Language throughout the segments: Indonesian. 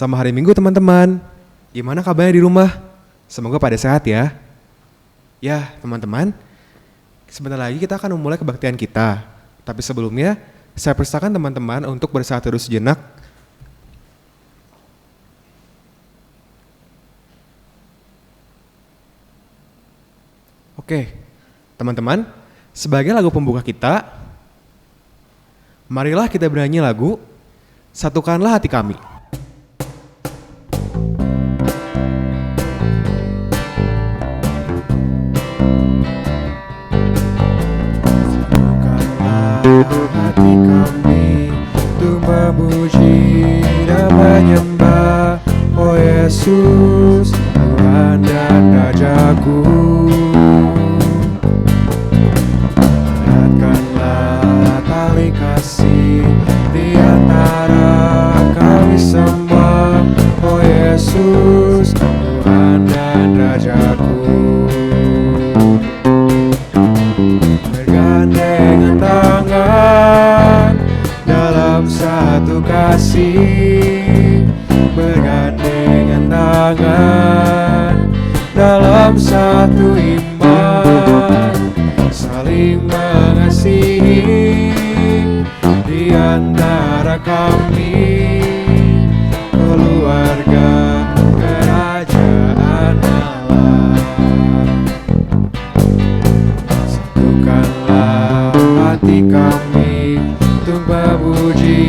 Selamat hari Minggu teman-teman. Gimana kabarnya di rumah? Semoga pada sehat ya. Ya teman-teman, sebentar lagi kita akan memulai kebaktian kita. Tapi sebelumnya, saya persilakan teman-teman untuk bersaat teduh sejenak. Oke, teman-teman, sebagai lagu pembuka kita, marilah kita bernyanyi lagu Satukanlah Hati Kami. Hati kami untuk memuji dan menyembah, oh Yesus, Tuhan dan Rajaku. Eratkanlah tali kasih di antara kami semua, oh Yesus, Tuhan dan Rajaku. Bergandengan tangan dalam satu kasih, bergandengan tangan dalam satu iman, saling mengasihi di antara kami, keluarga kerajaan Allah. Satukanlah hati kami untuk memuji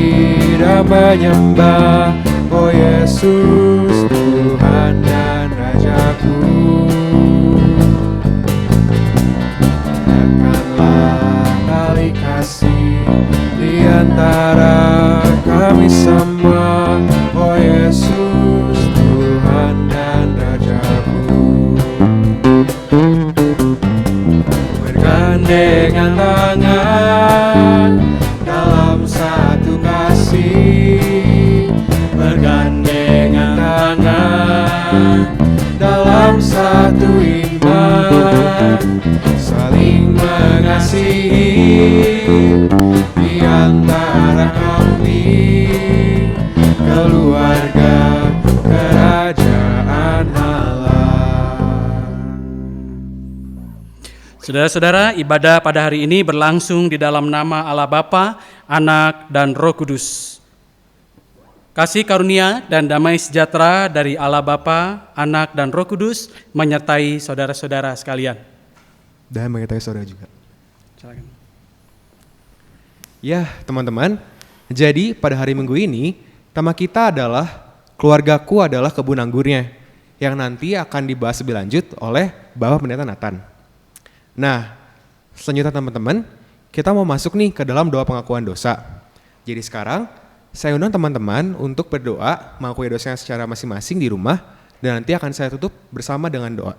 dan menyembah, oh Yesus, Tuhan dan Rajaku. Eratkanlah tali kasih di antara kami semua, oh Yesus, Tuhan dan Rajaku. Bergandengan tangan dalam satu kasih, bergandengan tangan dalam satu iman, saling mengasihi di antara kami, keluarga kerajaan Allah. Saudara-saudara, ibadah pada hari ini berlangsung di dalam nama Allah Bapa, Anak, dan Roh Kudus. Kasih karunia dan damai sejahtera dari Allah Bapa, Anak, dan Roh Kudus menyertai saudara-saudara sekalian. Dan menyertai saudara juga. Silakan. Ya teman-teman, jadi pada hari Minggu ini, tema kita adalah Keluargaku adalah Kebun Anggurnya, yang nanti akan dibahas lebih lanjut oleh Bapak Pendeta Nathan. Nah, selanjutnya teman-teman, kita mau masuk nih ke dalam doa pengakuan dosa. Jadi sekarang, saya undang teman-teman untuk berdoa, mengakui dosanya secara masing-masing di rumah, dan nanti akan saya tutup bersama dengan doa.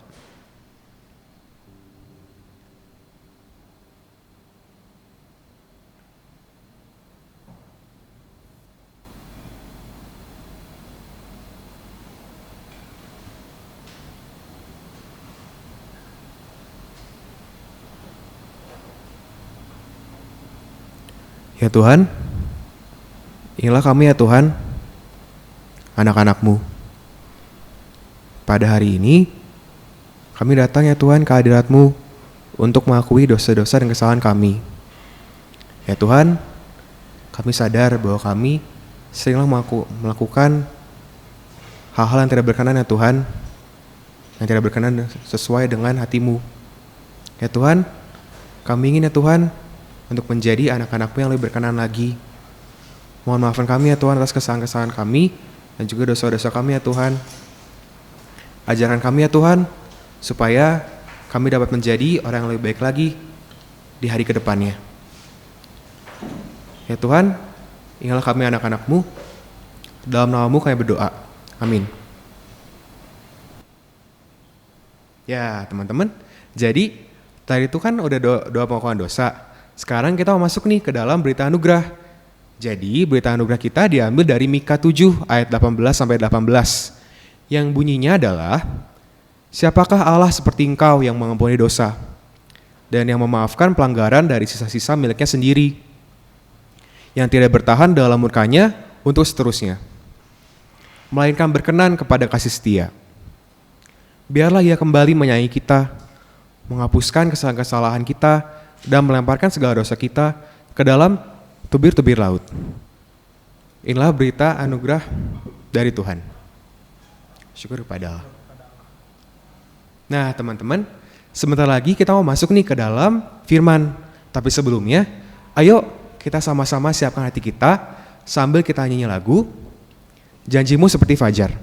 Ya Tuhan, inilah kami ya Tuhan, anak-anak-Mu. Pada hari ini, kami datang ya Tuhan ke hadirat-Mu untuk mengakui dosa-dosa dan kesalahan kami. Ya Tuhan, kami sadar bahwa kami seringlah melakukan hal-hal yang tidak berkenan ya Tuhan, yang tidak berkenan sesuai dengan hati-Mu. Ya Tuhan, kami ingin ya Tuhan, untuk menjadi anak-anak-Mu yang lebih berkenan lagi. Mohon maafkan kami ya Tuhan atas kesalahan-kesalahan kami dan juga dosa-dosa kami ya Tuhan. Ajarkan kami ya Tuhan, supaya kami dapat menjadi orang yang lebih baik lagi di hari kedepannya. Ya Tuhan, inilah kami anak-anak-Mu, dalam nama-Mu kami berdoa. Amin. Ya teman-teman, jadi tadi itu kan udah doa pengakuan dosa. Sekarang kita mau masuk nih ke dalam berita anugerah. Jadi berita anugerah kita diambil dari Mika 7 ayat 18-18. Yang bunyinya adalah, siapakah Allah seperti Engkau yang mengampuni dosa dan yang memaafkan pelanggaran dari sisa-sisa miliknya sendiri, yang tidak bertahan dalam murkanya untuk seterusnya. melainkan berkenan kepada kasih setia. Biarlah Ia kembali menyayangi kita, menghapuskan kesalahan-kesalahan kita, dan melemparkan segala dosa kita ke dalam tubir-tubir laut. Inilah berita anugerah dari Tuhan. Syukur kepada Allah. Nah teman-teman, sebentar lagi kita mau masuk nih ke dalam firman. Tapi sebelumnya, ayo kita sama-sama siapkan hati kita sambil kita nyanyi lagu Janjimu Seperti Fajar.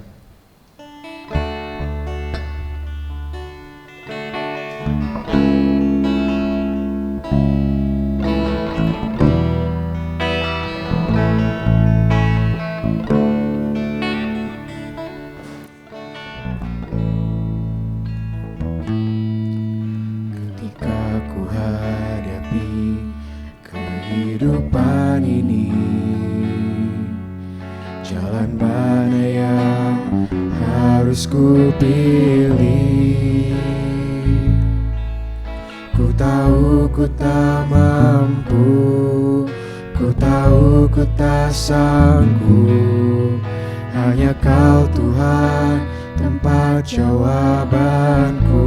Kehidupan ini, jalan mana yang harus ku pilih? Ku tahu ku tak mampu, ku tahu ku tak sanggup. Hanya Kau Tuhan tempat jawabanku.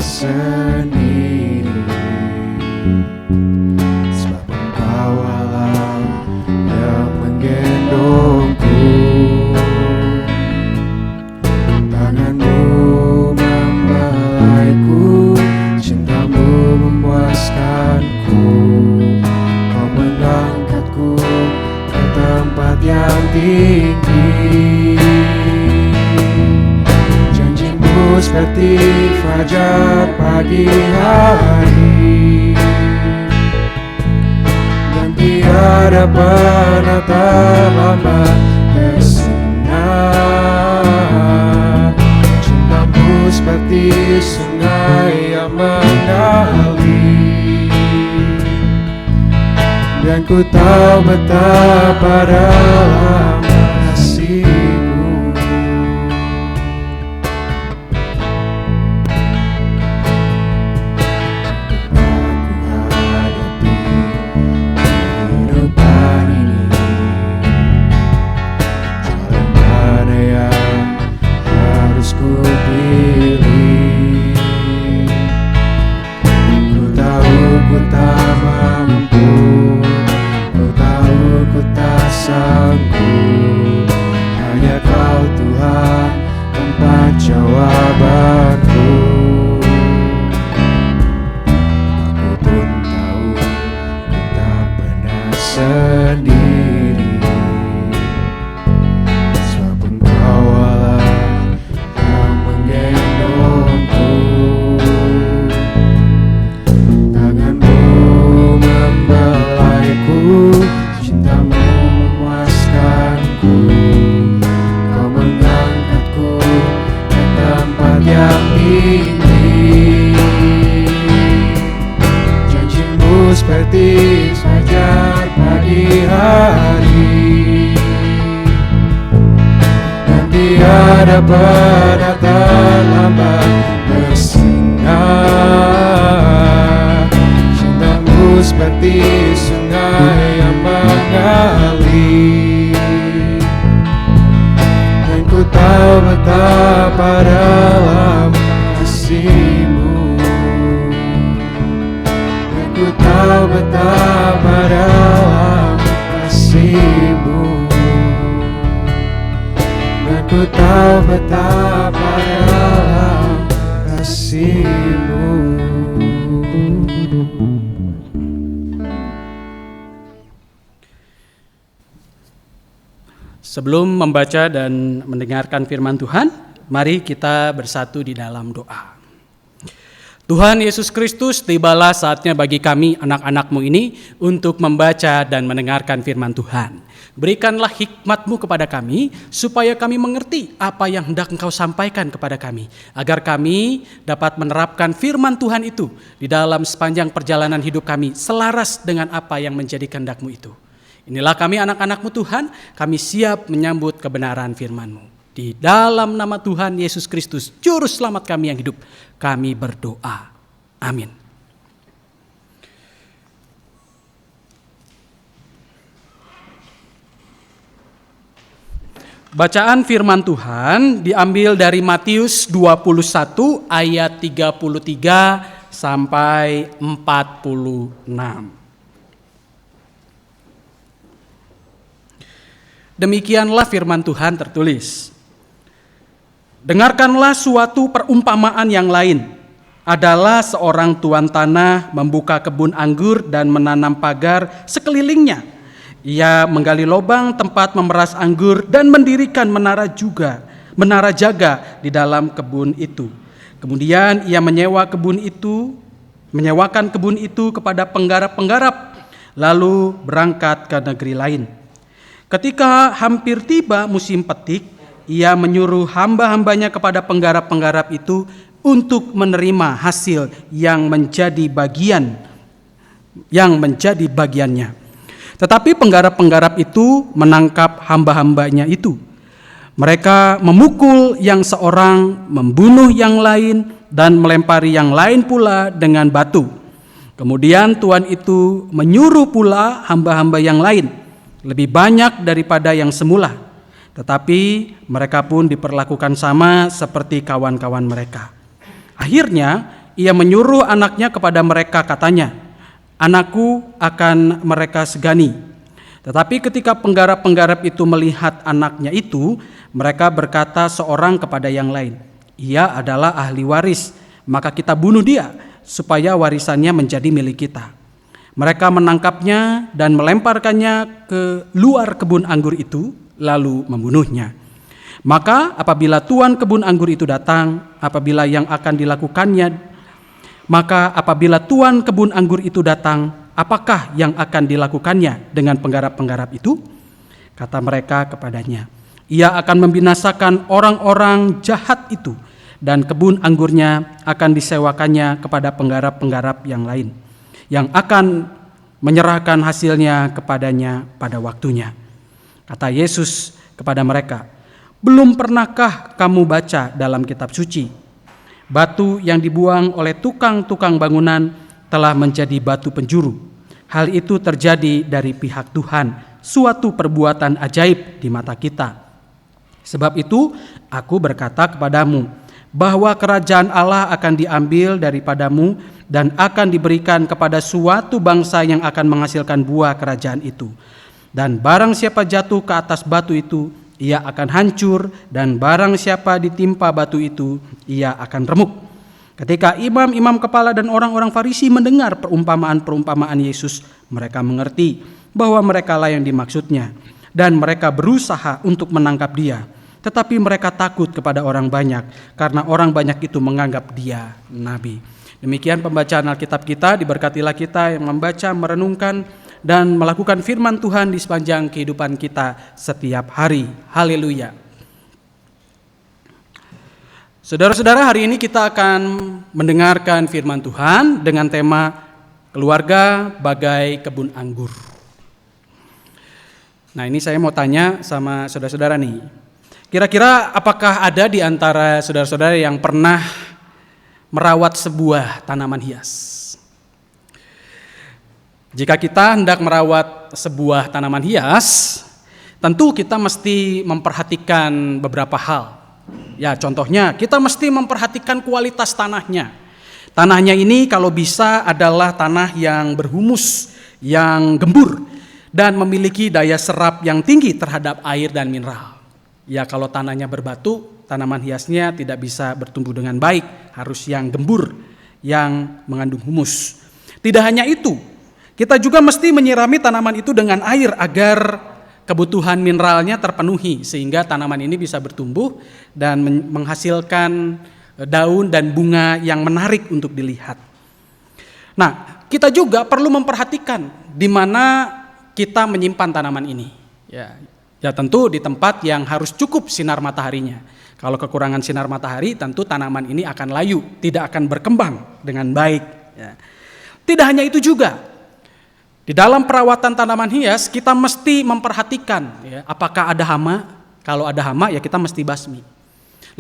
Sendiri, sebab Engkau Allah yang menggendongku. Tanganmu membelaiku, cintamu memuaskanku. Kau mengangkatku ke tempat yang tinggi. Seperti fajar pagi hari, dan tiada pernah terlambat bersinar. Cintamu seperti sungai yang mengalir, dan ku tahu betapa dalam kasih. Hanya Kau Tuhan tempat jawabanku. Aku pun tahu ku tak pernah sendiri, sebab Engkau Allah yang menggendongku. Tanganmu membelaiku, cintamu memuaskanku. Kau mengangkatku ke tempat yang tinggi. Janjimu seperti fajar pagi hari, dan tiada pernah terlambat bersinar. Cintamu seperti sungai yang mengalir, dan ku tahu betapa dalam kasih-Mu. Dan ku tahu betapa dalam kasih-Mu. Dan ku tahu betapa dalam kasih-Mu. Sebelum membaca dan mendengarkan firman Tuhan, mari kita bersatu di dalam doa. Tuhan Yesus Kristus, tibalah saatnya bagi kami anak-anak-Mu ini untuk membaca dan mendengarkan firman Tuhan. Berikanlah hikmat-Mu kepada kami, supaya kami mengerti apa yang hendak Engkau sampaikan kepada kami, agar kami dapat menerapkan firman Tuhan itu di dalam sepanjang perjalanan hidup kami, selaras dengan apa yang menjadi kehendak-Mu itu. Inilah kami anak-anak-Mu Tuhan, kami siap menyambut kebenaran firman-Mu. Di dalam nama Tuhan Yesus Kristus, Juru Selamat kami yang hidup, kami berdoa. Amin. Bacaan firman Tuhan diambil dari Matius 21 ayat 33 sampai 46. Demikianlah firman Tuhan tertulis. Dengarkanlah suatu perumpamaan yang lain. Adalah seorang tuan tanah membuka kebun anggur dan menanam pagar sekelilingnya. Ia menggali lubang tempat memeras anggur dan mendirikan menara jaga di dalam kebun itu. Kemudian ia menyewakan kebun itu kepada penggarap-penggarap, lalu berangkat ke negeri lain. Ketika hampir tiba musim petik, ia menyuruh hamba-hambanya kepada penggarap-penggarap itu untuk menerima hasil yang menjadi bagiannya. Tetapi penggarap-penggarap itu menangkap hamba-hambanya itu. Mereka memukul yang seorang, membunuh yang lain, dan melempari yang lain pula dengan batu. Kemudian tuan itu menyuruh pula hamba-hamba yang lain, lebih banyak daripada yang semula. Tetapi mereka pun diperlakukan sama seperti kawan-kawan mereka. Akhirnya ia menyuruh anaknya kepada mereka, katanya, "Anakku akan mereka segani." Tetapi ketika penggarap-penggarap itu melihat anaknya itu, mereka berkata seorang kepada yang lain, "Ia adalah ahli waris, maka kita bunuh dia, supaya warisannya menjadi milik kita." Mereka menangkapnya dan melemparkannya ke luar kebun anggur itu, lalu membunuhnya. Maka apabila tuan kebun anggur itu datang, apabila tuan kebun anggur itu datang, apakah yang akan dilakukannya dengan penggarap-penggarap itu? Kata mereka kepadanya, "Ia akan membinasakan orang-orang jahat itu, dan kebun anggurnya akan disewakannya kepada penggarap-penggarap yang lain, yang akan menyerahkan hasilnya kepadanya pada waktunya." Kata Yesus kepada mereka, "Belum pernahkah kamu baca dalam kitab suci? Batu yang dibuang oleh tukang-tukang bangunan telah menjadi batu penjuru. Hal itu terjadi dari pihak Tuhan, suatu perbuatan ajaib di mata kita. Sebab itu aku berkata kepadamu, bahwa kerajaan Allah akan diambil daripadamu dan akan diberikan kepada suatu bangsa yang akan menghasilkan buah kerajaan itu. Dan barang siapa jatuh ke atas batu itu, ia akan hancur, dan barang siapa ditimpa batu itu, ia akan remuk." Ketika imam-imam kepala dan orang-orang Farisi mendengar perumpamaan-perumpamaan Yesus, mereka mengerti bahwa merekalah yang dimaksudnya, dan mereka berusaha untuk menangkap dia. Tetapi mereka takut kepada orang banyak, karena orang banyak itu menganggap dia nabi. Demikian pembacaan Alkitab kita. Diberkatilah kita yang membaca, merenungkan, dan melakukan firman Tuhan di sepanjang kehidupan kita setiap hari. Haleluya. Saudara-saudara, hari ini kita akan mendengarkan firman Tuhan dengan tema keluarga bagai kebun anggur. Nah, ini saya mau tanya sama saudara-saudara nih. Kira-kira apakah ada di antara saudara-saudara yang pernah merawat sebuah tanaman hias? Jika kita hendak merawat sebuah tanaman hias, tentu kita mesti memperhatikan beberapa hal. Ya, contohnya kita mesti memperhatikan kualitas tanahnya. Tanahnya ini kalau bisa adalah tanah yang berhumus, yang gembur, dan memiliki daya serap yang tinggi terhadap air dan mineral. Ya, kalau tanahnya berbatu, tanaman hiasnya tidak bisa bertumbuh dengan baik, harus yang gembur, yang mengandung humus. Tidak hanya itu, kita juga mesti menyirami tanaman itu dengan air agar kebutuhan mineralnya terpenuhi, sehingga tanaman ini bisa bertumbuh dan menghasilkan daun dan bunga yang menarik untuk dilihat. Nah, kita juga perlu memperhatikan di mana kita menyimpan tanaman ini. Ya tentu di tempat yang harus cukup sinar mataharinya. Kalau kekurangan sinar matahari, tentu tanaman ini akan layu, tidak akan berkembang dengan baik. Ya. Tidak hanya itu juga, di dalam perawatan tanaman hias kita mesti memperhatikan apakah ada hama. Kalau ada hama ya kita mesti basmi.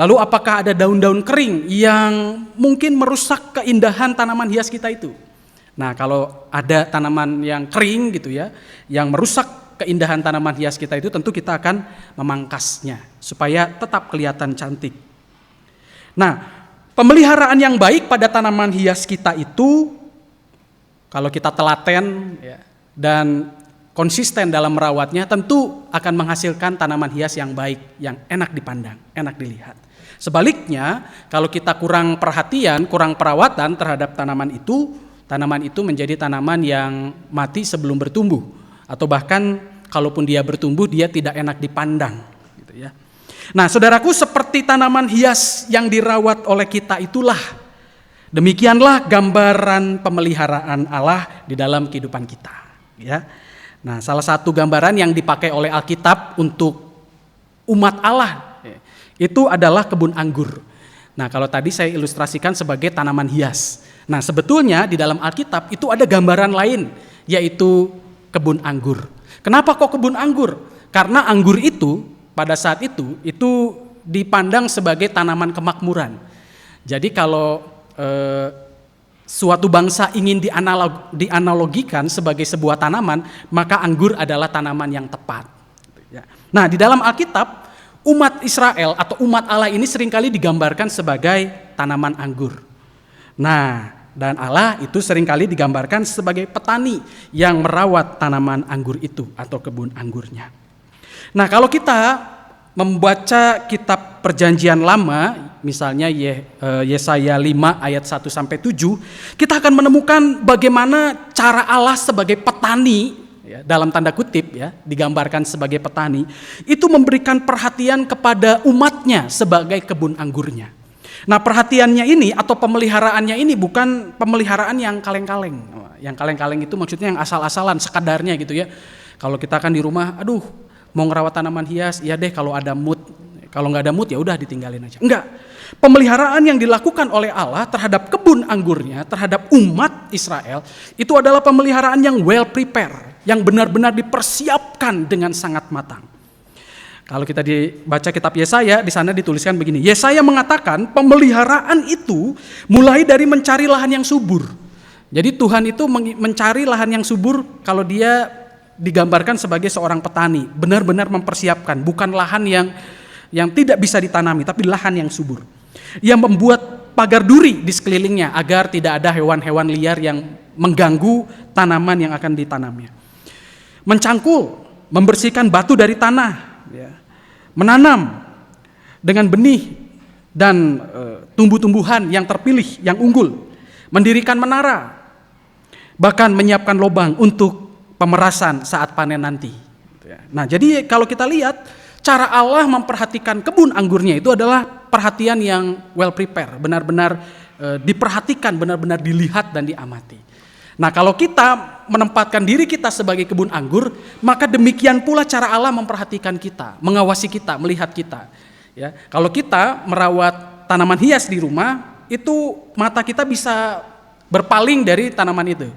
Lalu apakah ada daun-daun kering yang mungkin merusak keindahan tanaman hias kita itu. Nah, kalau ada tanaman yang kering gitu ya, yang merusak keindahan tanaman hias kita itu, tentu kita akan memangkasnya supaya tetap kelihatan cantik. Nah, pemeliharaan yang baik pada tanaman hias kita itu, kalau kita telaten dan konsisten dalam merawatnya, tentu akan menghasilkan tanaman hias yang baik, yang enak dipandang, enak dilihat. Sebaliknya, kalau kita kurang perhatian, kurang perawatan terhadap tanaman itu menjadi tanaman yang mati sebelum bertumbuh, atau bahkan kalaupun dia bertumbuh, dia tidak enak dipandang, gitu ya. Nah, saudaraku, seperti tanaman hias yang dirawat oleh kita itulah, demikianlah gambaran pemeliharaan Allah di dalam kehidupan kita, ya. Nah, salah satu gambaran yang dipakai oleh Alkitab untuk umat Allah itu adalah kebun anggur. Nah, kalau tadi saya ilustrasikan sebagai tanaman hias. Nah, sebetulnya di dalam Alkitab itu ada gambaran lain, yaitu kebun anggur. Kenapa kok kebun anggur? Karena anggur itu pada saat itu dipandang sebagai tanaman kemakmuran. Jadi kalau suatu bangsa ingin dianalogikan sebagai sebuah tanaman, maka anggur adalah tanaman yang tepat. Nah, di dalam Alkitab, umat Israel atau umat Allah ini seringkali digambarkan sebagai tanaman anggur. Nah, dan Allah itu seringkali digambarkan sebagai petani yang merawat tanaman anggur itu atau kebun anggurnya. Nah, kalau kita membaca kitab Perjanjian Lama, misalnya Yesaya 5 ayat 1-7, kita akan menemukan bagaimana cara Allah sebagai petani, ya, dalam tanda kutip ya, digambarkan sebagai petani, itu memberikan perhatian kepada umatnya sebagai kebun anggurnya. Nah, perhatiannya ini atau pemeliharaannya ini bukan pemeliharaan yang kaleng-kaleng. Yang kaleng-kaleng itu maksudnya yang asal-asalan, sekadarnya gitu ya. Kalau kita kan di rumah, mau ngerawat tanaman hias, ya deh kalau ada mood. Kalau nggak ada mood ya udah ditinggalin aja. Enggak. Pemeliharaan yang dilakukan oleh Allah terhadap kebun anggurnya, terhadap umat Israel, itu adalah pemeliharaan yang well prepare, yang benar-benar dipersiapkan dengan sangat matang. Kalau kita dibaca kitab Yesaya, di sana dituliskan begini. Yesaya mengatakan pemeliharaan itu mulai dari mencari lahan yang subur. Jadi Tuhan itu mencari lahan yang subur kalau dia digambarkan sebagai seorang petani, benar-benar mempersiapkan, bukan lahan yang tidak bisa ditanami, tapi lahan yang subur. Yang membuat pagar duri di sekelilingnya agar tidak ada hewan-hewan liar yang mengganggu tanaman yang akan ditanamnya. Mencangkul, membersihkan batu dari tanah, ya. Menanam dengan benih dan tumbuh-tumbuhan yang terpilih, yang unggul, mendirikan menara, bahkan menyiapkan lubang untuk pemerasan saat panen nanti. Nah, jadi kalau kita lihat cara Allah memperhatikan kebun anggurnya itu adalah perhatian yang well prepare, benar-benar diperhatikan, benar-benar dilihat dan diamati. Nah, kalau kita menempatkan diri kita sebagai kebun anggur, maka demikian pula cara Allah memperhatikan kita, mengawasi kita, melihat kita. Ya, kalau kita merawat tanaman hias di rumah, itu mata kita bisa berpaling dari tanaman itu.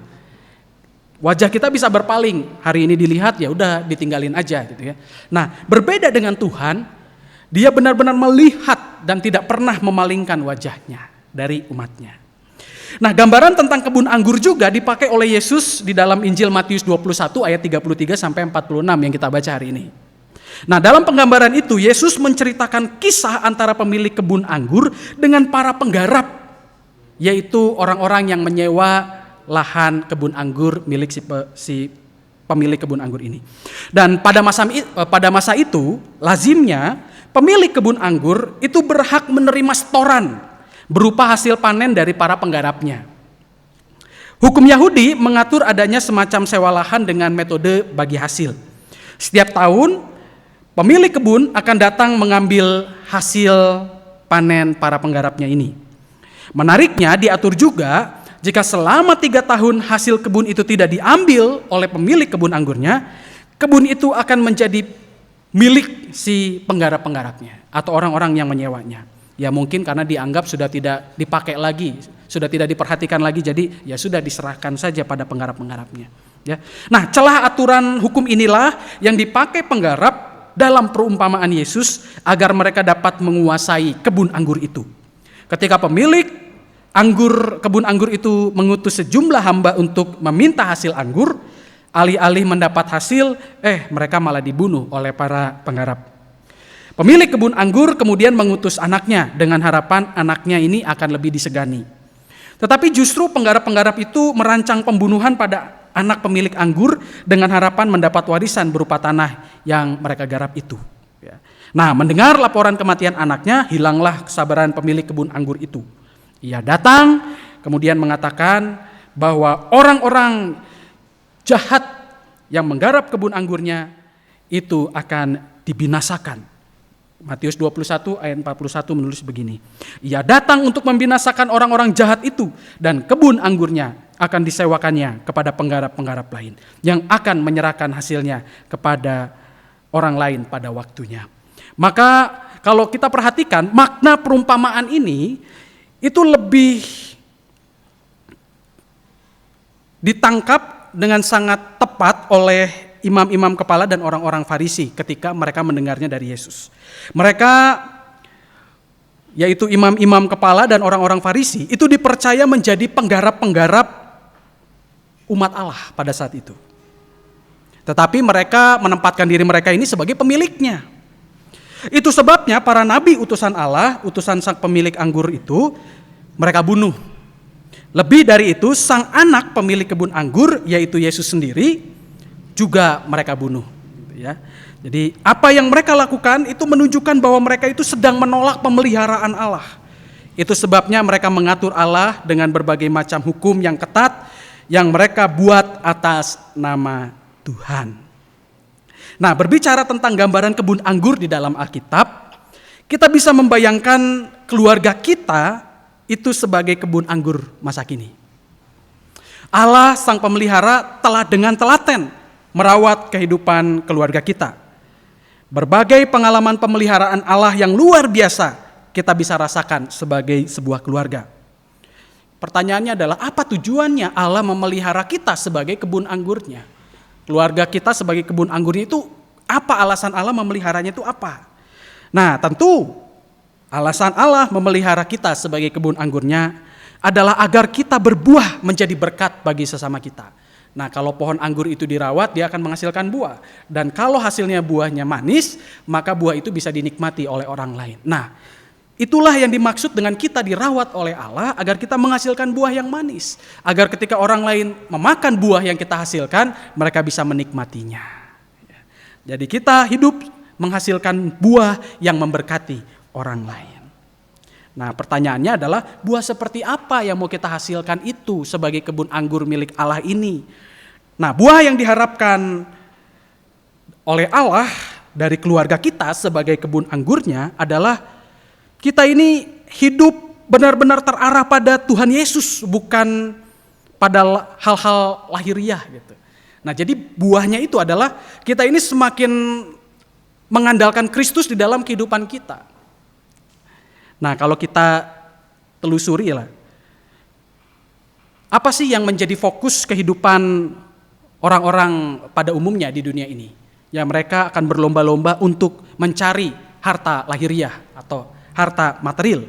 Wajah kita bisa berpaling, hari ini dilihat ya udah ditinggalin aja gitu ya. Nah, berbeda dengan Tuhan, Dia benar-benar melihat dan tidak pernah memalingkan wajahnya dari umatnya. Nah, gambaran tentang kebun anggur juga dipakai oleh Yesus di dalam Injil Matius 21 ayat 33-46 yang kita baca hari ini. Nah, dalam penggambaran itu Yesus menceritakan kisah antara pemilik kebun anggur dengan para penggarap, yaitu orang-orang yang menyewa lahan kebun anggur milik si pemilik kebun anggur ini. Dan pada masa itu lazimnya pemilik kebun anggur itu berhak menerima setoran berupa hasil panen dari para penggarapnya. Hukum Yahudi mengatur adanya semacam sewa lahan dengan metode bagi hasil. Setiap tahun pemilik kebun akan datang mengambil hasil panen para penggarapnya ini. Menariknya diatur juga jika selama 3 tahun hasil kebun itu tidak diambil oleh pemilik kebun anggurnya, kebun itu akan menjadi milik si penggarap-penggarapnya atau orang-orang yang menyewanya. Ya mungkin karena dianggap sudah tidak dipakai lagi, sudah tidak diperhatikan lagi, jadi ya sudah diserahkan saja pada penggarap-penggarapnya. Ya. Nah, celah aturan hukum inilah yang dipakai penggarap dalam perumpamaan Yesus agar mereka dapat menguasai kebun anggur itu. Ketika pemilik kebun anggur itu mengutus sejumlah hamba untuk meminta hasil anggur, Alih-alih mendapat hasil, mereka malah dibunuh oleh para penggarap. Pemilik kebun anggur kemudian mengutus anaknya dengan harapan anaknya ini akan lebih disegani. Tetapi justru penggarap-penggarap itu merancang pembunuhan pada anak pemilik anggur dengan harapan mendapat warisan berupa tanah yang mereka garap itu. Nah, mendengar laporan kematian anaknya, hilanglah kesabaran pemilik kebun anggur itu. Ia datang, kemudian mengatakan bahwa orang-orang jahat yang menggarap kebun anggurnya itu akan dibinasakan. Matius 21 ayat 41 menulis begini. Ia datang untuk membinasakan orang-orang jahat itu dan kebun anggurnya akan disewakannya kepada penggarap-penggarap lain yang akan menyerahkan hasilnya kepada orang lain pada waktunya. Maka kalau kita perhatikan makna perumpamaan ini itu lebih ditangkap dengan sangat tepat oleh imam-imam kepala dan orang-orang Farisi ketika mereka mendengarnya dari Yesus. Mereka, yaitu imam-imam kepala dan orang-orang Farisi, itu dipercaya menjadi penggarap-penggarap umat Allah pada saat itu. Tetapi mereka menempatkan diri mereka ini sebagai pemiliknya. Itu sebabnya para nabi utusan Allah, utusan sang pemilik anggur itu, mereka bunuh. Lebih dari itu, sang anak pemilik kebun anggur, yaitu Yesus sendiri, juga mereka bunuh. Jadi apa yang mereka lakukan itu menunjukkan bahwa mereka itu sedang menolak pemeliharaan Allah. Itu sebabnya mereka mengatur Allah dengan berbagai macam hukum yang ketat yang mereka buat atas nama Tuhan. Nah, berbicara tentang gambaran kebun anggur di dalam Alkitab, kita bisa membayangkan keluarga kita itu sebagai kebun anggur masa kini. Allah sang pemelihara telah dengan telaten merawat kehidupan keluarga kita. Berbagai pengalaman pemeliharaan Allah yang luar biasa kita bisa rasakan sebagai sebuah keluarga. Pertanyaannya adalah apa tujuannya Allah memelihara kita sebagai kebun anggurnya? Keluarga kita sebagai kebun anggurnya itu apa alasan Allah memeliharanya itu apa? Nah, tentu alasan Allah memelihara kita sebagai kebun anggurnya adalah agar kita berbuah menjadi berkat bagi sesama kita. Nah, kalau pohon anggur itu dirawat, dia akan menghasilkan buah. Dan kalau hasilnya buahnya manis, maka buah itu bisa dinikmati oleh orang lain. Nah, itulah yang dimaksud dengan kita dirawat oleh Allah agar kita menghasilkan buah yang manis. Agar ketika orang lain memakan buah yang kita hasilkan, mereka bisa menikmatinya. Jadi kita hidup menghasilkan buah yang memberkati orang lain. Nah, pertanyaannya adalah buah seperti apa yang mau kita hasilkan itu sebagai kebun anggur milik Allah ini? Nah, buah yang diharapkan oleh Allah dari keluarga kita sebagai kebun anggurnya adalah kita ini hidup benar-benar terarah pada Tuhan Yesus, bukan pada hal-hal lahiriah gitu. Nah, jadi buahnya itu adalah kita ini semakin mengandalkan Kristus di dalam kehidupan kita. Nah, kalau kita telusuri lah, apa sih yang menjadi fokus kehidupan orang-orang pada umumnya di dunia ini? Ya, mereka akan berlomba-lomba untuk mencari harta lahiriah atau harta material,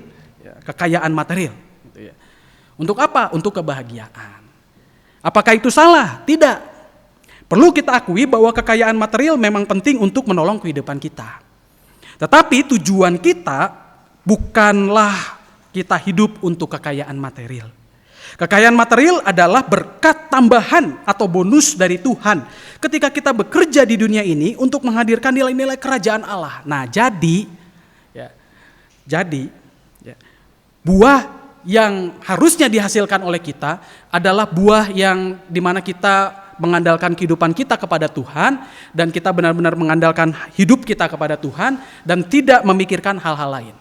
kekayaan material. Untuk apa? Untuk kebahagiaan. Apakah itu salah? Tidak. Perlu kita akui bahwa kekayaan material memang penting untuk menolong kehidupan kita. Tetapi tujuan kita bukanlah kita hidup untuk kekayaan material. Kekayaan material adalah berkat tambahan atau bonus dari Tuhan ketika kita bekerja di dunia ini untuk menghadirkan nilai-nilai kerajaan Allah. Nah, jadi buah yang harusnya dihasilkan oleh kita adalah buah yang dimana kita mengandalkan kehidupan kita kepada Tuhan dan kita benar-benar mengandalkan hidup kita kepada Tuhan dan tidak memikirkan hal-hal lain.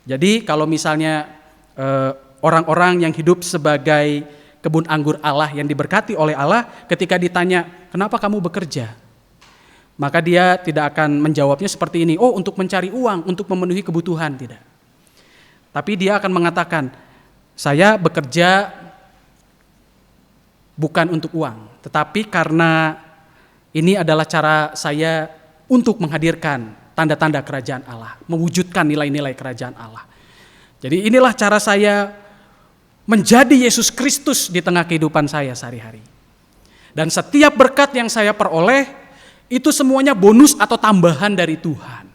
Jadi kalau misalnya orang-orang yang hidup sebagai kebun anggur Allah yang diberkati oleh Allah, ketika ditanya, kenapa kamu bekerja? Maka dia tidak akan menjawabnya seperti ini, oh untuk mencari uang, untuk memenuhi kebutuhan, tidak. Tapi dia akan mengatakan, saya bekerja bukan untuk uang, tetapi karena ini adalah cara saya untuk menghadirkan tanda-tanda kerajaan Allah, mewujudkan nilai-nilai kerajaan Allah. Jadi inilah cara saya menjadi Yesus Kristus di tengah kehidupan saya sehari-hari. Dan setiap berkat yang saya peroleh, itu semuanya bonus atau tambahan dari Tuhan.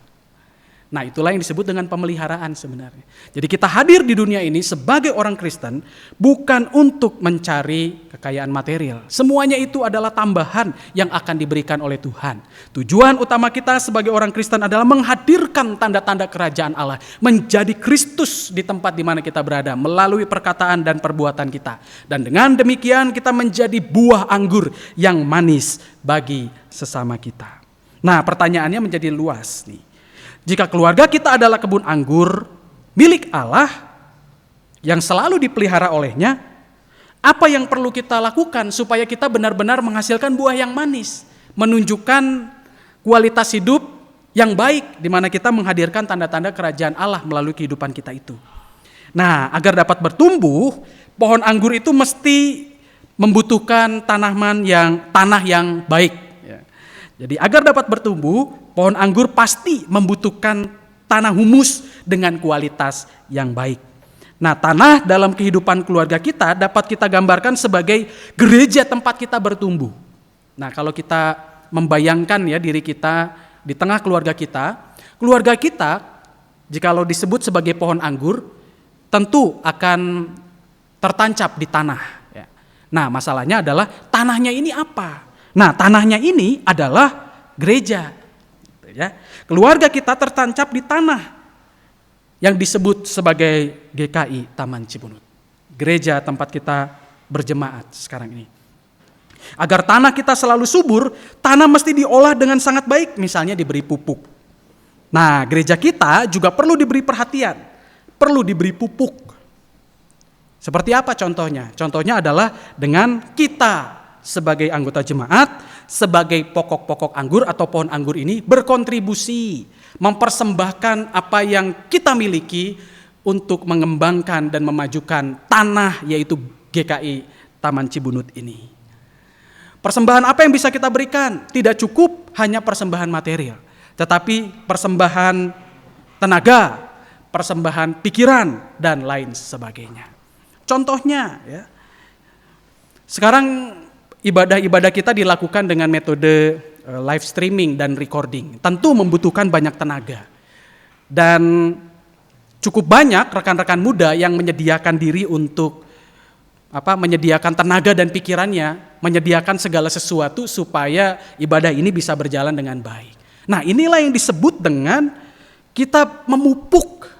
Nah, itulah yang disebut dengan pemeliharaan sebenarnya. Jadi kita hadir di dunia ini sebagai orang Kristen bukan untuk mencari kekayaan material. Semuanya itu adalah tambahan yang akan diberikan oleh Tuhan. Tujuan utama kita sebagai orang Kristen adalah menghadirkan tanda-tanda kerajaan Allah, menjadi Kristus di tempat di mana kita berada melalui perkataan dan perbuatan kita. Dan dengan demikian kita menjadi buah anggur yang manis bagi sesama kita. Nah, pertanyaannya menjadi luas nih. Jika keluarga kita adalah kebun anggur milik Allah yang selalu dipelihara olehnya, apa yang perlu kita lakukan supaya kita benar-benar menghasilkan buah yang manis, menunjukkan kualitas hidup yang baik di mana kita menghadirkan tanda-tanda kerajaan Allah melalui kehidupan kita itu. Nah, agar dapat bertumbuh, pohon anggur itu mesti membutuhkan tanah yang baik. Jadi agar dapat bertumbuh, pohon anggur pasti membutuhkan tanah humus dengan kualitas yang baik. Nah, tanah dalam kehidupan keluarga kita dapat kita gambarkan sebagai gereja tempat kita bertumbuh. Nah, kalau kita membayangkan ya diri kita di tengah keluarga kita jikalau disebut sebagai pohon anggur, tentu akan tertancap di tanah. Nah, masalahnya adalah tanahnya ini apa? Nah, tanahnya ini adalah gereja. Keluarga kita tertancap di tanah yang disebut sebagai GKI Taman Cibunut. Gereja tempat kita berjemaat sekarang ini. Agar tanah kita selalu subur, tanah mesti diolah dengan sangat baik, misalnya diberi pupuk. Nah, gereja kita juga perlu diberi perhatian, perlu diberi pupuk. Seperti apa contohnya? Contohnya adalah dengan kita sebagai anggota jemaat, sebagai pokok-pokok anggur atau pohon anggur ini berkontribusi, mempersembahkan apa yang kita miliki untuk mengembangkan dan memajukan tanah yaitu GKI Taman Cibunut ini. Persembahan apa yang bisa kita berikan? Tidak cukup hanya persembahan material, tetapi persembahan tenaga, persembahan pikiran, dan lain sebagainya. Contohnya ya, sekarang ibadah-ibadah kita dilakukan dengan metode live streaming dan recording. Tentu membutuhkan banyak tenaga. Dan cukup banyak rekan-rekan muda yang menyediakan diri untuk menyediakan tenaga dan pikirannya, menyediakan segala sesuatu supaya ibadah ini bisa berjalan dengan baik. Nah, inilah yang disebut dengan kita memupuk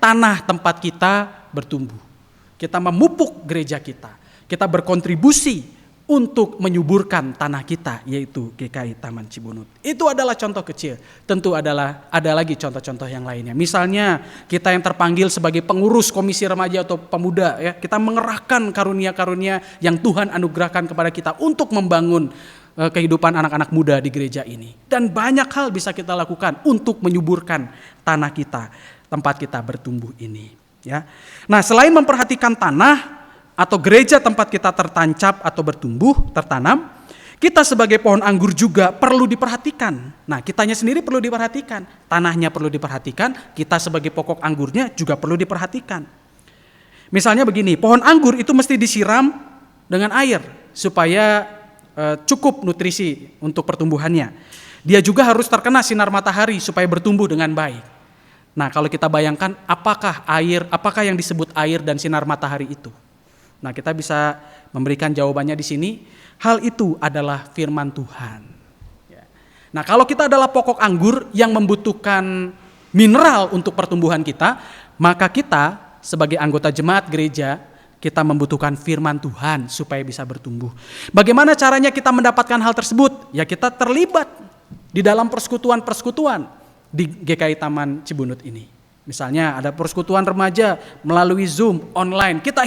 tanah tempat kita bertumbuh. Kita memupuk gereja kita. Kita berkontribusi untuk menyuburkan tanah kita, yaitu GKI Taman Cibunut. Itu adalah contoh kecil. Tentu ada lagi contoh-contoh yang lainnya. Misalnya kita yang terpanggil sebagai pengurus komisi remaja atau pemuda, ya, kita mengerahkan karunia-karunia yang Tuhan anugerahkan kepada kita untuk membangun kehidupan anak-anak muda di gereja ini. Dan banyak hal bisa kita lakukan untuk menyuburkan tanah kita, tempat kita bertumbuh ini. Ya. Nah, selain memperhatikan tanah atau gereja tempat kita tertancap atau bertumbuh, tertanam, kita sebagai pohon anggur juga perlu diperhatikan. Nah, kitanya sendiri perlu diperhatikan, tanahnya perlu diperhatikan, kita sebagai pokok anggurnya juga perlu diperhatikan. Misalnya begini, pohon anggur itu mesti disiram dengan air supaya cukup nutrisi untuk pertumbuhannya. Dia juga harus terkena sinar matahari supaya bertumbuh dengan baik. Nah, kalau kita bayangkan apakah yang disebut air dan sinar matahari itu? Nah, kita bisa memberikan jawabannya di sini. Hal itu adalah firman Tuhan. Nah, kalau kita adalah pokok anggur yang membutuhkan mineral untuk pertumbuhan kita, maka kita sebagai anggota jemaat gereja, kita membutuhkan firman Tuhan supaya bisa bertumbuh. Bagaimana caranya kita mendapatkan hal tersebut? Ya, kita terlibat di dalam persekutuan-persekutuan di GKI Taman Cibunut ini. Misalnya ada persekutuan remaja melalui Zoom online, kita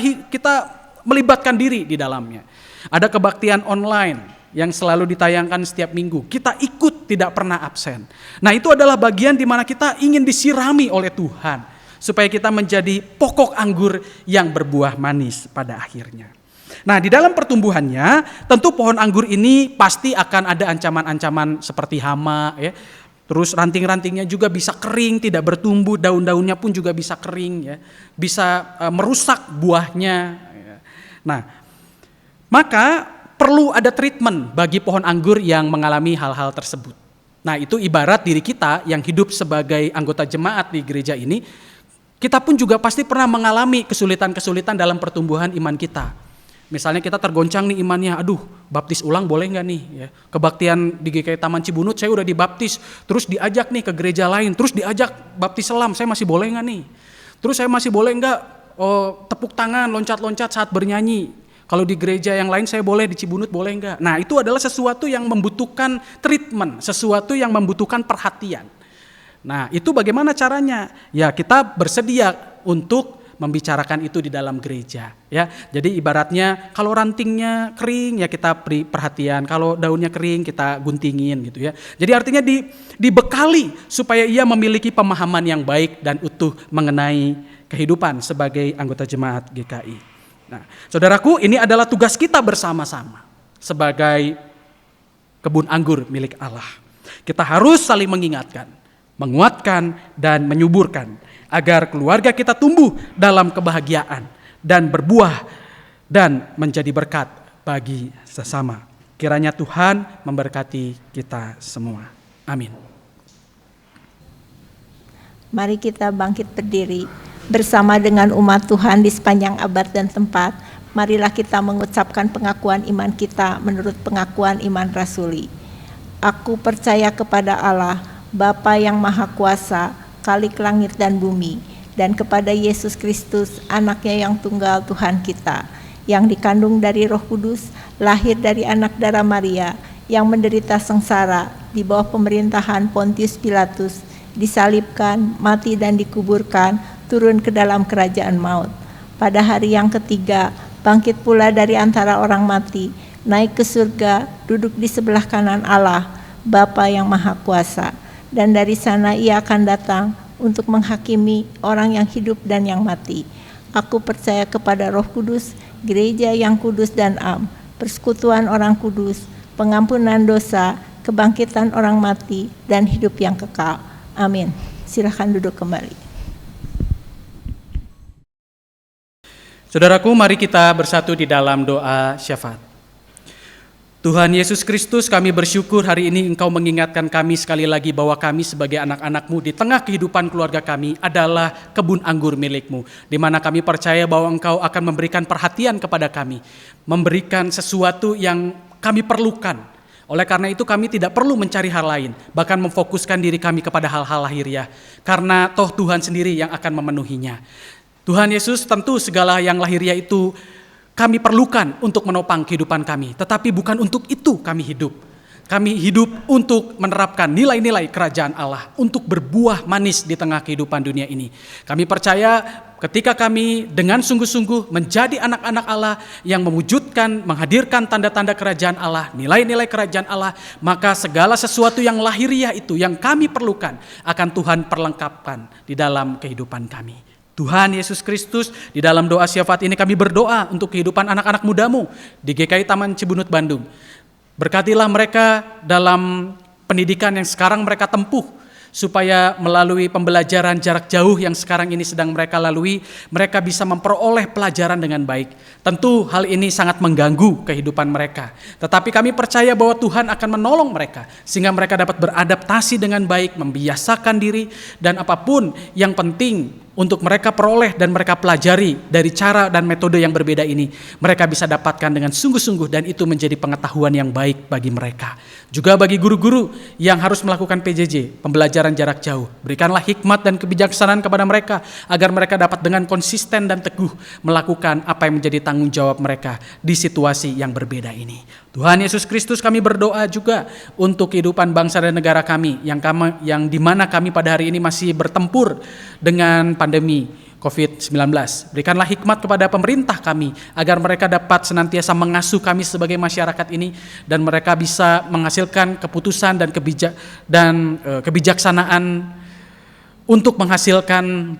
melibatkan diri di dalamnya. Ada kebaktian online yang selalu ditayangkan setiap minggu. Kita ikut, tidak pernah absen. Nah, itu adalah bagian di mana kita ingin disirami oleh Tuhan supaya kita menjadi pokok anggur yang berbuah manis pada akhirnya. Nah, di dalam pertumbuhannya, tentu pohon anggur ini pasti akan ada ancaman-ancaman seperti hama, ya. Terus ranting-rantingnya juga bisa kering, tidak bertumbuh, daun-daunnya pun juga bisa kering, ya. Bisa merusak buahnya. Nah, maka perlu ada treatment bagi pohon anggur yang mengalami hal-hal tersebut. Nah, itu ibarat diri kita yang hidup sebagai anggota jemaat di gereja ini, kita pun juga pasti pernah mengalami kesulitan-kesulitan dalam pertumbuhan iman kita. Misalnya kita tergoncang nih imannya, aduh baptis ulang boleh nggak nih? Ya, kebaktian di GKI Taman Cibunut saya udah dibaptis, terus diajak nih ke gereja lain, terus diajak baptis selam, saya masih boleh nggak nih? Terus saya masih boleh nggak tepuk tangan, loncat-loncat saat bernyanyi? Kalau di gereja yang lain saya boleh, di Cibunut boleh nggak? Nah, itu adalah sesuatu yang membutuhkan treatment, sesuatu yang membutuhkan perhatian. Nah, itu bagaimana caranya? Ya, kita bersedia untuk membicarakan itu di dalam gereja, ya. Jadi ibaratnya kalau rantingnya kering ya kita beri perhatian, kalau daunnya kering kita guntingin gitu ya. Jadi artinya dibekali supaya ia memiliki pemahaman yang baik dan utuh mengenai kehidupan sebagai anggota jemaat GKI. Nah, saudaraku, ini adalah tugas kita bersama-sama sebagai kebun anggur milik Allah. Kita harus saling mengingatkan, menguatkan, dan menyuburkan agar keluarga kita tumbuh dalam kebahagiaan dan berbuah dan menjadi berkat bagi sesama. Kiranya Tuhan memberkati kita semua. Amin. Mari kita bangkit berdiri bersama dengan umat Tuhan di sepanjang abad dan tempat. Marilah kita mengucapkan pengakuan iman kita menurut pengakuan iman rasuli. Aku percaya kepada Allah, Bapa yang Maha Kuasa, Khalik langit dan bumi, dan kepada Yesus Kristus, anaknya yang tunggal Tuhan kita, yang dikandung dari Roh Kudus, lahir dari anak darah Maria, yang menderita sengsara di bawah pemerintahan Pontius Pilatus, disalibkan, mati dan dikuburkan, turun ke dalam kerajaan maut. Pada hari yang ketiga, bangkit pula dari antara orang mati, naik ke surga, duduk di sebelah kanan Allah, Bapa yang Maha Kuasa. Dan dari sana ia akan datang untuk menghakimi orang yang hidup dan yang mati. Aku percaya kepada Roh Kudus, gereja yang kudus dan am, persekutuan orang kudus, pengampunan dosa, kebangkitan orang mati, dan hidup yang kekal. Amin. Silakan duduk kembali. Saudaraku, mari kita bersatu di dalam doa syafaat. Tuhan Yesus Kristus, kami bersyukur hari ini Engkau mengingatkan kami sekali lagi bahwa kami sebagai anak-anak-Mu di tengah kehidupan keluarga kami adalah kebun anggur milik-Mu, di mana kami percaya bahwa Engkau akan memberikan perhatian kepada kami, memberikan sesuatu yang kami perlukan. Oleh karena itu kami tidak perlu mencari hal lain, bahkan memfokuskan diri kami kepada hal-hal lahiriah, karena toh Tuhan sendiri yang akan memenuhinya. Tuhan Yesus, tentu segala yang lahiriah itu kami perlukan untuk menopang kehidupan kami, tetapi bukan untuk itu kami hidup. Kami hidup untuk menerapkan nilai-nilai kerajaan Allah, untuk berbuah manis di tengah kehidupan dunia ini. Kami percaya ketika kami dengan sungguh-sungguh menjadi anak-anak Allah yang mewujudkan, menghadirkan tanda-tanda kerajaan Allah, nilai-nilai kerajaan Allah, maka segala sesuatu yang lahiriah itu yang kami perlukan akan Tuhan perlengkapkan di dalam kehidupan kami. Tuhan Yesus Kristus, di dalam doa syafaat ini kami berdoa untuk kehidupan anak-anak mudamu di GKI Taman Cibunut Bandung. Berkatilah mereka dalam pendidikan yang sekarang mereka tempuh, supaya melalui pembelajaran jarak jauh yang sekarang ini sedang mereka lalui, mereka bisa memperoleh pelajaran dengan baik. Tentu hal ini sangat mengganggu kehidupan mereka, tetapi kami percaya bahwa Tuhan akan menolong mereka, sehingga mereka dapat beradaptasi dengan baik, membiasakan diri, dan apapun yang penting untuk mereka peroleh dan mereka pelajari dari cara dan metode yang berbeda ini, mereka bisa dapatkan dengan sungguh-sungguh, dan itu menjadi pengetahuan yang baik bagi mereka. Juga bagi guru-guru yang harus melakukan PJJ, pembelajaran jarak jauh, berikanlah hikmat dan kebijaksanaan kepada mereka, agar mereka dapat dengan konsisten dan teguh melakukan apa yang menjadi tanggung jawab mereka di situasi yang berbeda ini. Tuhan Yesus Kristus, kami berdoa juga untuk kehidupan bangsa dan negara kami, yang dimana kami pada hari ini masih bertempur dengan pandemi COVID-19. Berikanlah hikmat kepada pemerintah kami, agar mereka dapat senantiasa mengasuh kami sebagai masyarakat ini, dan mereka bisa menghasilkan keputusan dan kebijaksanaan untuk menghasilkan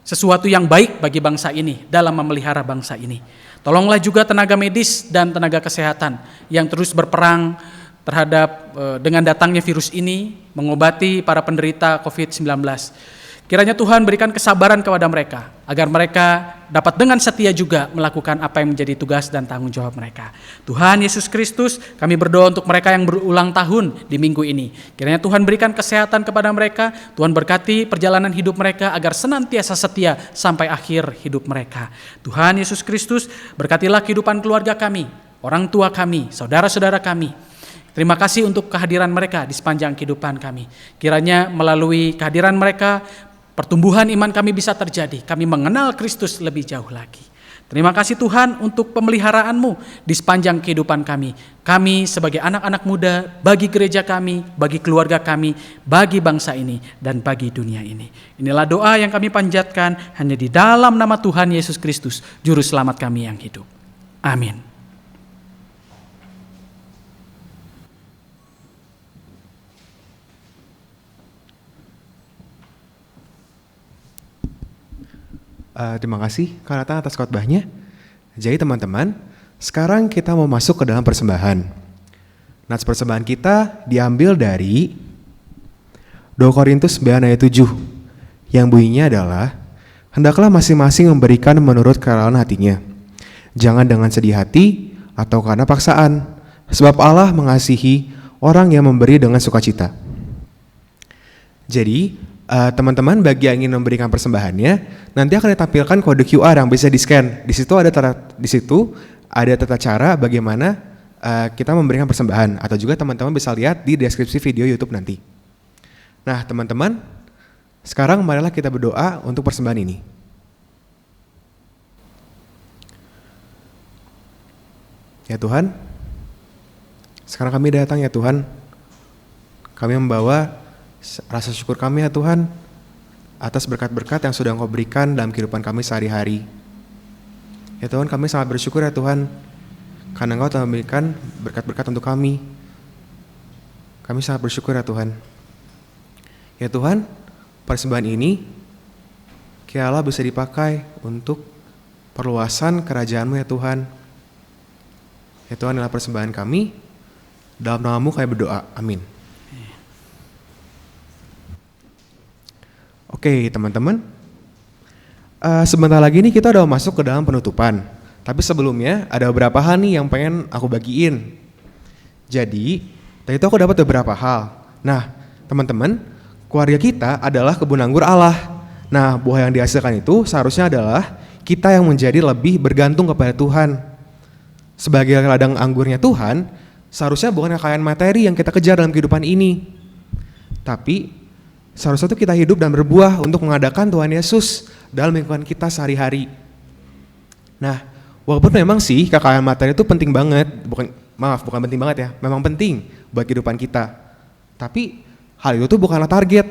sesuatu yang baik bagi bangsa ini dalam memelihara bangsa ini. Tolonglah juga tenaga medis dan tenaga kesehatan yang terus berperang terhadap dengan datangnya virus ini, mengobati para penderita COVID-19. Kiranya Tuhan berikan kesabaran kepada mereka, agar mereka dapat dengan setia juga melakukan apa yang menjadi tugas dan tanggung jawab mereka. Tuhan Yesus Kristus, kami berdoa untuk mereka yang berulang tahun di minggu ini. Kiranya Tuhan berikan kesehatan kepada mereka, Tuhan berkati perjalanan hidup mereka agar senantiasa setia sampai akhir hidup mereka. Tuhan Yesus Kristus, berkatilah kehidupan keluarga kami, orang tua kami, saudara-saudara kami. Terima kasih untuk kehadiran mereka di sepanjang kehidupan kami. Kiranya melalui kehadiran mereka, pertumbuhan iman kami bisa terjadi. Kami mengenal Kristus lebih jauh lagi. Terima kasih Tuhan untuk pemeliharaan-Mu di sepanjang kehidupan kami. Kami sebagai anak-anak muda, bagi gereja kami, bagi keluarga kami, bagi bangsa ini, dan bagi dunia ini. Inilah doa yang kami panjatkan hanya di dalam nama Tuhan Yesus Kristus, Juru Selamat kami yang hidup. Amin. Terima kasih Kak Nathan atas khotbahnya. Jadi teman-teman, sekarang kita mau masuk ke dalam persembahan. Nats persembahan kita diambil dari 2 Korintus 9 ayat 7 yang bunyinya adalah, hendaklah masing-masing memberikan menurut kerelaan hatinya, jangan dengan sedih hati atau karena paksaan, sebab Allah mengasihi orang yang memberi dengan sukacita. Jadi teman-teman bagi yang ingin memberikan persembahannya, nanti akan ditampilkan kode QR yang bisa di-scan. Di situ ada tata cara bagaimana kita memberikan persembahan, atau juga teman-teman bisa lihat di deskripsi video YouTube nanti. Nah, teman-teman, sekarang marilah kita berdoa untuk persembahan ini. Ya Tuhan, sekarang kami datang ya Tuhan. Kami membawa rasa syukur kami ya Tuhan atas berkat-berkat yang sudah Engkau berikan dalam kehidupan kami sehari-hari. Ya Tuhan, kami sangat bersyukur ya Tuhan karena Engkau telah memberikan berkat-berkat untuk kami. Kami sangat bersyukur ya Tuhan. Ya Tuhan, persembahan ini kiranya bisa dipakai untuk perluasan kerajaan-Mu ya Tuhan. Ya Tuhan, inilah persembahan kami. Dalam nama-Mu kami berdoa. Amin. Oke teman-teman, sebentar lagi nih kita udah masuk ke dalam penutupan. Tapi sebelumnya ada beberapa hal nih yang pengen aku bagiin. Jadi, tadi itu aku dapat beberapa hal. Nah, teman-teman, keluarga kita adalah kebun anggur Allah. Nah, buah yang dihasilkan itu seharusnya adalah kita yang menjadi lebih bergantung kepada Tuhan. Sebagai ladang anggurnya Tuhan, seharusnya bukan kekayaan materi yang kita kejar dalam kehidupan ini. Tapi seharusnya itu kita hidup dan berbuah untuk mengadakan Tuhan Yesus dalam lingkungan kita sehari-hari. Nah, walaupun memang sih kekayaan materi itu penting banget, bukan penting banget ya, memang penting buat kehidupan kita. Tapi hal itu tuh bukanlah target,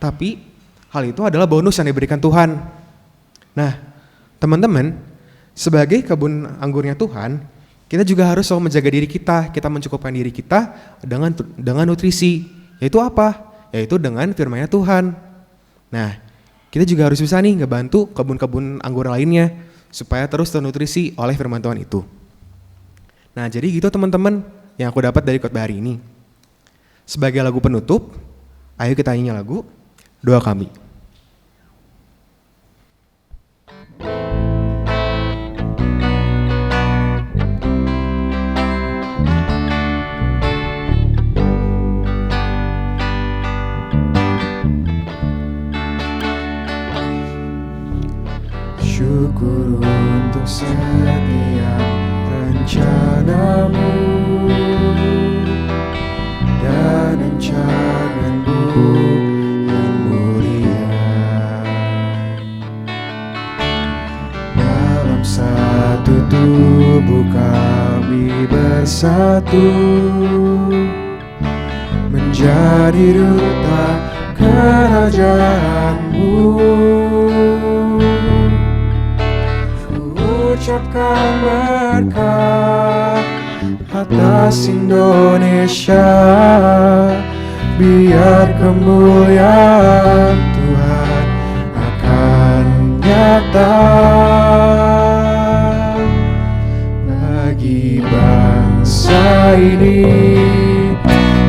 tapi hal itu adalah bonus yang diberikan Tuhan. Nah, teman-teman, sebagai kebun anggurnya Tuhan, kita juga harus selalu menjaga diri kita mencukupkan diri kita dengan nutrisi. Yaitu apa? Yaitu dengan firman-Nya Tuhan. Nah, kita juga harus bisa nih ngebantu kebun-kebun anggur lainnya supaya terus ternutrisi oleh firman Tuhan itu. Nah, jadi gitu teman-teman yang aku dapat dari khotbah hari ini. Sebagai lagu penutup, ayo kita nyanyi lagu Doa Kami. Syukur untuk setiap rencana-Mu dan rancangan-Mu yang mulia. Dalam satu tubuh kami bersatu, menjadi duta kerajaan-Mu. Ucapkan berkat atas Indonesia, biar kemuliaan Tuhan akan nyata bagi bangsa ini.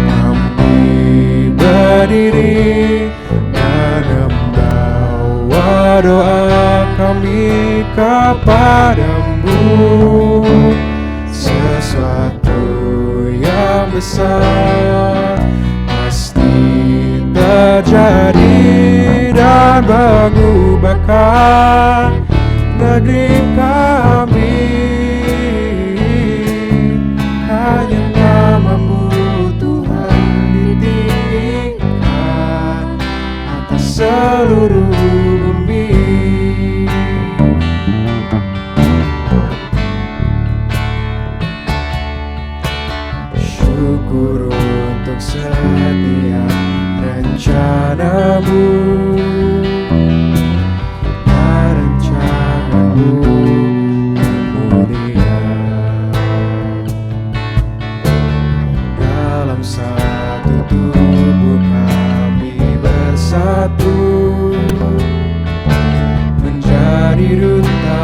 Kami berdiri menembak doa kami kepadamu, sesuatu yang besar pasti terjadi dan mengubahkan negeri kami. Hanya namamu Tuhan ditinggikan atas seluruh bumi. Syukur untuk setiap rencanamu dan rencanamu yang mulia. Dalam satu tubuh kami bersatu, menjadi duta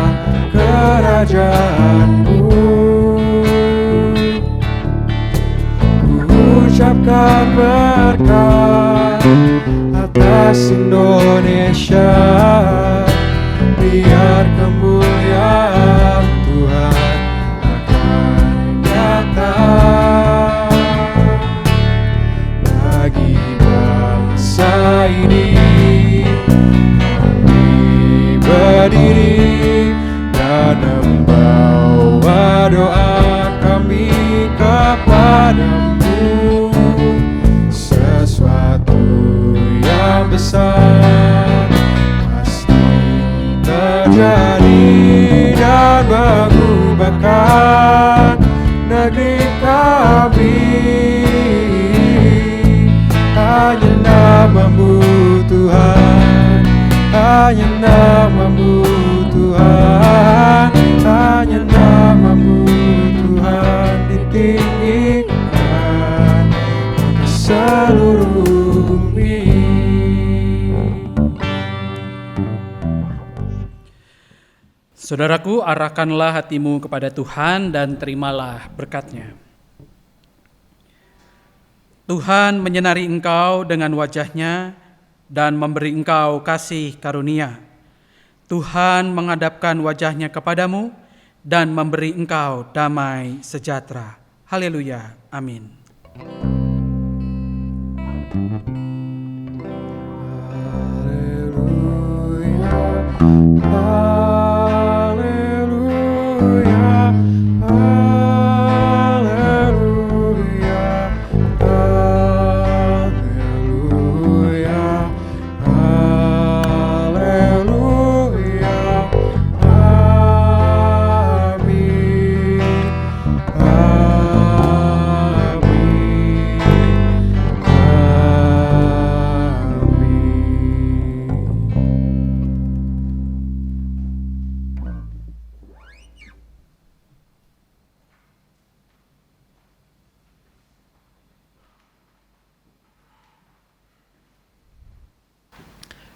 kerajaanmu. Ucapkan berkat atas Indonesia, biar kemuliaan Tuhan akan nyata bagi bangsa ini. Kami berdiri dan membawa doa kami kepadamu, sesuatu yang besar pasti terjadi dan mengubahkan negeri kami. Hanya namamu Tuhan, hanya namamu Tuhan, hanya namamu Tuhan ditinggikan atas seluruh bumi. Saudaraku, arahkanlah hatimu kepada Tuhan dan terimalah berkat-Nya. Tuhan menyinari engkau dengan wajah-Nya dan memberi engkau kasih karunia. Tuhan menghadapkan wajah-Nya kepadamu dan memberi engkau damai sejahtera. Haleluya. Amin.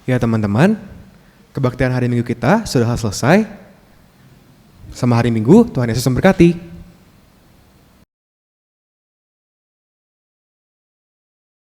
Ya teman-teman, kebaktian hari Minggu kita sudah selesai. Sama hari Minggu, Tuhan Yesus memberkati.